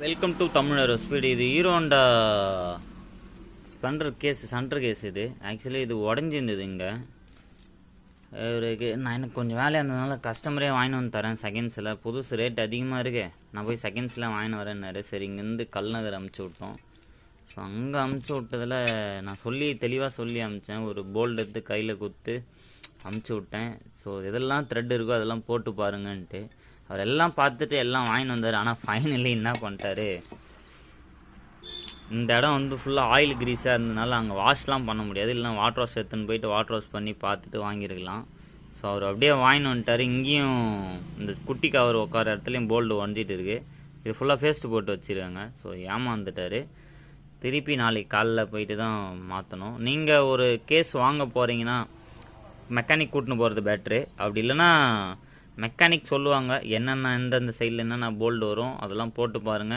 Welcome to Tamilar speed. இது Hero Honda Splendor case, centre case. இது actually இது உடஞ்சிருந்தது இங்கே. நான் எனக்கு கொஞ்சம் வேலையாக இருந்ததுனால கஸ்டமரே வாங்கிட்டு வந்து தரேன் செகண்ட்ஸில். புதுசு ரேட் அதிகமாக இருக்கு, நான் போய் செகண்ட்ஸில் வாங்கிட்டு வரேன்னாரு. சரி, இங்கேருந்து கல்நகர் அமுச்சு விட்டோம். ஸோ அங்கே அமுச்சு விட்டதில் நான் தெளிவாக சொல்லி அமுச்சேன். ஒரு போல்டு எடுத்து கையில் குத்து அமுச்சு விட்டேன். ஸோ எதெல்லாம் த்ரெட் இருக்கோ அதெல்லாம் போட்டு பாருங்கன்ட்டு அவர் எல்லாம் பார்த்துட்டு எல்லாம் வாங்கிட்டு வந்தார். ஆனால் ஃபைனலி என்ன பண்ணிட்டாரு, இந்த இடம் வந்து ஃபுல்லாக ஆயில் கிரீஸாக இருந்ததுனால அங்கே வாஷ்லாம் பண்ண முடியாது. இல்லைனா வாட்டர் வாஷ் எடுத்துன்னு போயிட்டு வாட்டர் வாஷ் பண்ணி பார்த்துட்டு வாங்கியிருக்கலாம். ஸோ அவர் அப்படியே வாங்கிட்டு வந்துட்டார். இங்கேயும் இந்த குட்டி கவர் உட்கார இடத்துலையும் போல்டு உடஞ்சிட்டு இருக்குது. இது ஃபுல்லாக பேஸ்ட்டு போட்டு வச்சுருக்காங்க. ஸோ ஏமாந்துட்டார். திருப்பி நாளைக்கு காலைல போயிட்டு தான் மாற்றணும். நீங்கள் ஒரு கேஸ் வாங்க போகிறீங்கன்னா மெக்கானிக் கூட்டின்னு போகிறது பெட்ரு. அப்படி இல்லைன்னா மெக்கானிக் சொல்லுவாங்க என்னென்ன எந்தெந்த சைடில் என்னென்ன போல்டு வரும் அதெல்லாம் போட்டு பாருங்கள்.